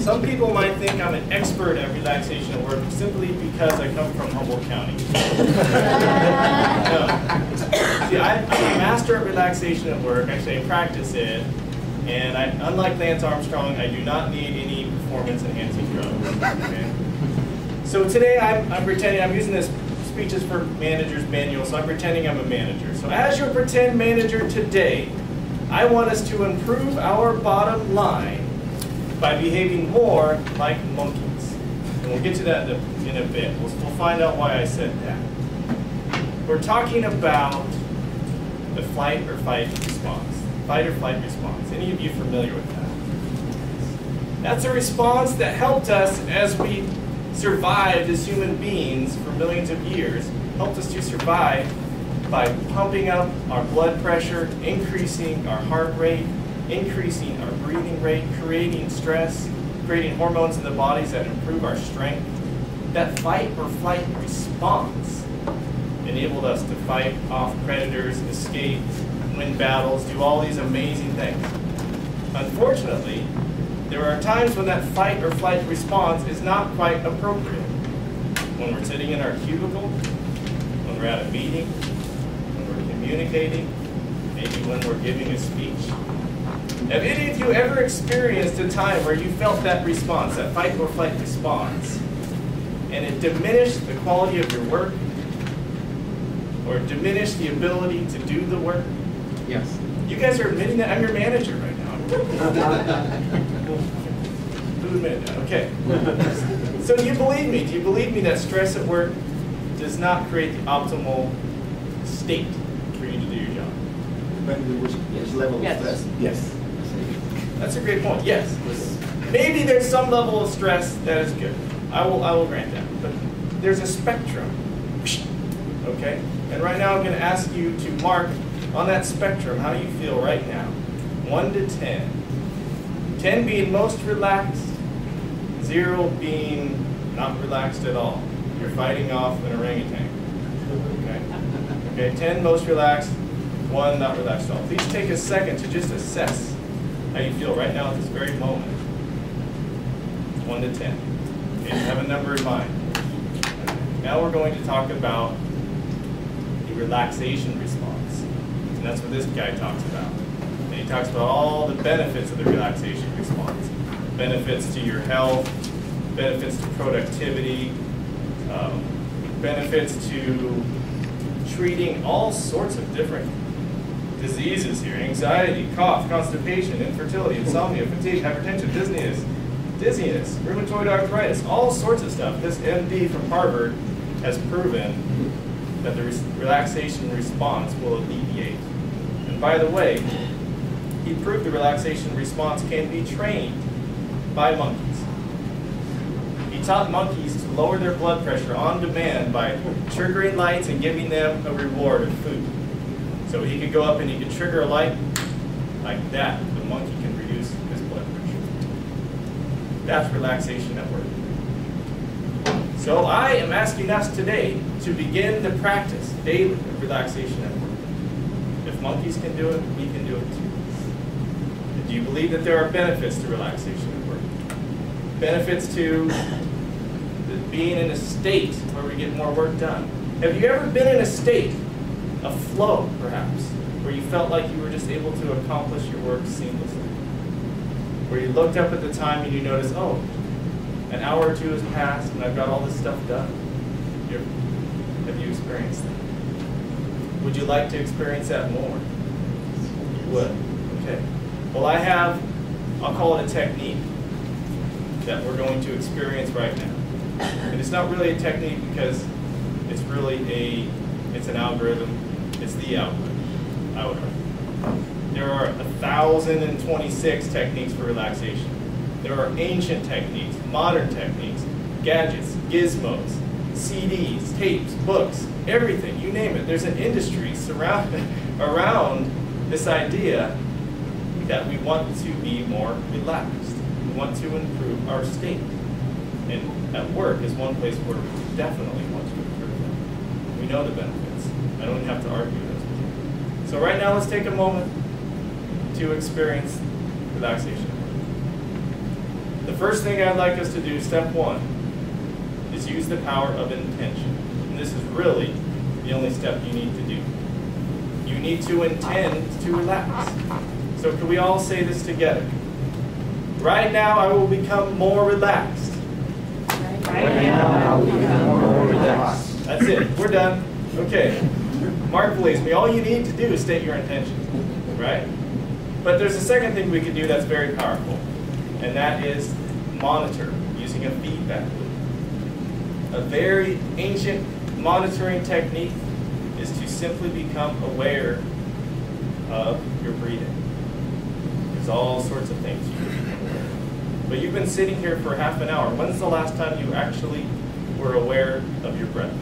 Some people might think I'm an expert at relaxation at work simply because I come from Humboldt County. No. See, I'm a master at relaxation at work. Actually, I practice it. And unlike Lance Armstrong, I do not need any performance-enhancing drugs. Okay? So today, I'm pretending, I'm using this Speeches for Managers manual, so I'm pretending I'm a manager. So as your pretend manager today, I want us to improve our bottom line by behaving more like monkeys. And we'll get to that in a bit. We'll find out why I said that. We're talking about the fight or flight response. Fight or flight response. Any of you familiar with that? That's a response that helped us as we survived as human beings for millions of years, helped us to survive by pumping up our blood pressure, increasing our heart rate, increasing our breathing rate, creating stress, creating hormones in the bodies that improve our strength. That fight or flight response enabled us to fight off predators, escape, win battles, do all these amazing things. Unfortunately, there are times when that fight or flight response is not quite appropriate. When we're sitting in our cubicle, when we're at a meeting, when we're communicating, maybe when we're giving a speech. Have any of you ever experienced a time where you felt that response, that fight or flight response, and it diminished the quality of your work, or diminished the ability to do the work? Yes. You guys are admitting that? I'm your manager right now. Who admitted that? Okay. So do you believe me? Do you believe me that stress at work does not create the optimal state for you to do your job? Depending on which level of stress. Yes. That's a great point. Yes. Maybe there's some level of stress that is good. I will grant that. But there's a spectrum. Okay? And right now I'm going to ask you to mark on that spectrum, how do you feel right now? 1 to 10. 10 being most relaxed, 0 being not relaxed at all. You're fighting off an orangutan. Okay? Okay, 10 most relaxed, 1 not relaxed at all. Please take a second to just assess how you feel right now at this very moment. 1 to 10. Okay, have a number in mind. Now we're going to talk about the relaxation response. And that's what this guy talks about. And he talks about all the benefits of the relaxation response. Benefits to your health, benefits to productivity, benefits to treating all sorts of different diseases here. Anxiety, cough, constipation, infertility, insomnia, fatigue, hypertension, dizziness, rheumatoid arthritis, all sorts of stuff. This MD from Harvard has proven that the relaxation response will alleviate. And by the way, he proved the relaxation response can be trained by monkeys. He taught monkeys to lower their blood pressure on demand by triggering lights and giving them a reward of food. So he could go up and he could trigger a light like that. The monkey can reduce his blood pressure. That's relaxation at work. So I am asking us today to begin the practice daily of relaxation at work. If monkeys can do it, we can do it too. Do you believe that there are benefits to relaxation at work? Benefits to being in a state where we get more work done. Have you ever been in a state of flow, perhaps, where you felt like you were just able to accomplish your work seamlessly? Where you looked up at the time and you noticed, oh, an hour or 2 has passed and I've got all this stuff done. Have you experienced that? Would you like to experience that more? You would. Okay. Well, I'll call it a technique that we're going to experience right now. And it's not really a technique because it's really it's an algorithm. It's the algorithm, I would argue. There are 1,026 techniques for relaxation. There are ancient techniques, modern techniques, gadgets, gizmos, CDs, tapes, books, everything, you name it. There's an industry around this idea that we want to be more relaxed. We want to improve our state. And at work is one place where we definitely want to improve that. We know the benefits. I don't even have to argue those with you. So right now, let's take a moment to experience relaxation. The first thing I'd like us to do, step one, is use the power of intention. And this is really the only step you need to do. You need to intend to relax. So can we all say this together? Right now I will become more relaxed. Right now I will become more relaxed. That's it. We're done. Okay. Mark believes me. All you need to do is state your intention. Right? But there's a second thing we can do that's very powerful. And that is monitor using a feedback loop. A very ancient monitoring technique is to simply become aware of your breathing. There's all sorts of things you can become aware of. But you've been sitting here for half an hour. When's the last time you actually were aware of your breath?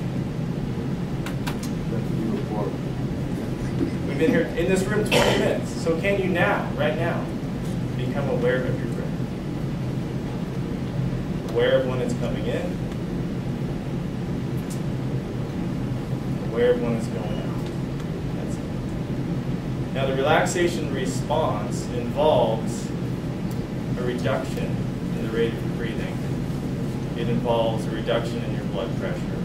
We've been here in this room 20 minutes. So can you now, right now, become aware of your breath? Aware of when it's coming in. Aware of when it's going out. That's it. Now the relaxation response involves a reduction in the rate of your breathing. It involves a reduction in your blood pressure,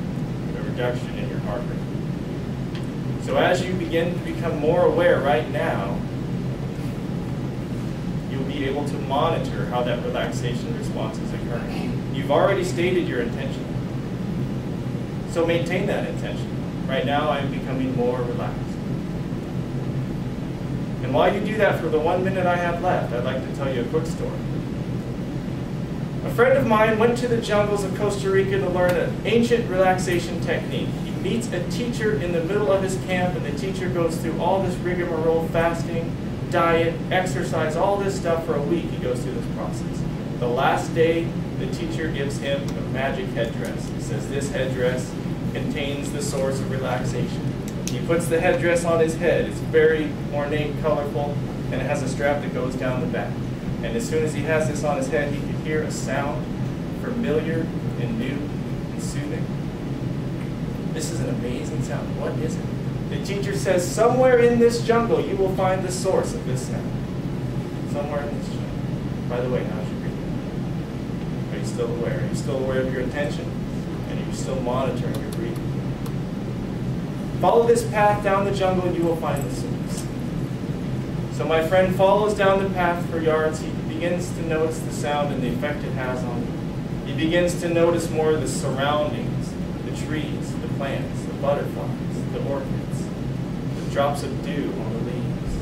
a reduction in your heart rate. So as you begin to become more aware right now, you'll be able to monitor how that relaxation response is occurring. You've already stated your intention. So maintain that intention. Right now I'm becoming more relaxed. And while you do that, for the 1 minute I have left, I'd like to tell you a quick story. A friend of mine went to the jungles of Costa Rica to learn an ancient relaxation technique. He meets a teacher in the middle of his camp, and the teacher goes through all this rigmarole, fasting, diet, exercise, all this stuff for a week. He goes through this process. The last day, the teacher gives him a magic headdress. He says this headdress contains the source of relaxation. He puts the headdress on his head. It's very ornate, colorful, and it has a strap that goes down the back. And as soon as he has this on his head, he can hear a sound, familiar and new and soothing. This is an amazing sound. What is it? The teacher says, somewhere in this jungle you will find the source of this sound. Somewhere in this jungle. By the way, how's your breathing? Are you still aware? Are you still aware of your intention? And are you still monitoring your breathing? Follow this path down the jungle and you will find the source. So my friend follows down the path for yards. He begins to notice the sound and the effect it has on him. He begins to notice more of the surroundings, the trees, the plants, the butterflies, the orchids, the drops of dew on the leaves.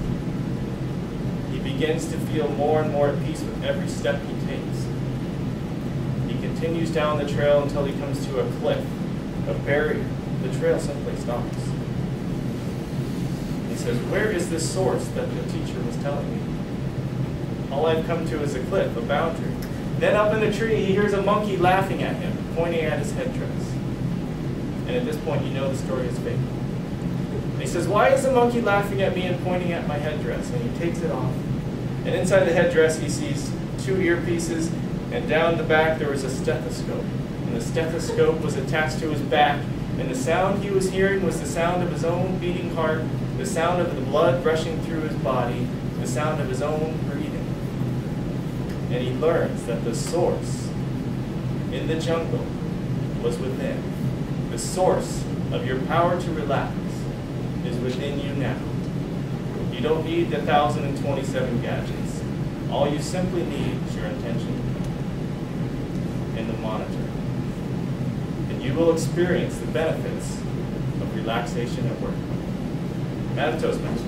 He begins to feel more and more at peace with every step he takes. He continues down the trail until he comes to a cliff, a barrier. The trail simply stops. He says, where is this source that the teacher was telling me? All I've come to is a cliff, a boundary. Then up in a tree, he hears a monkey laughing at him, pointing at his headdress. And at this point, you know the story is fake. And he says, why is the monkey laughing at me and pointing at my headdress? And he takes it off. And inside the headdress, he sees 2 earpieces, and down the back, there was a stethoscope. And the stethoscope was attached to his back, and the sound he was hearing was the sound of his own beating heart, the sound of the blood rushing through his body, the sound of his own breathing. And he learns that the source in the jungle was within. The source of your power to relax is within you now. You don't need the 1,027 gadgets. All you simply need is your intention and the monitor. And you will experience the benefits of relaxation at work. Madam Toastmaster.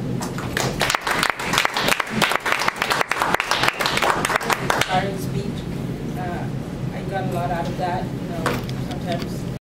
Starting speech, I got a lot out of that. You know, sometimes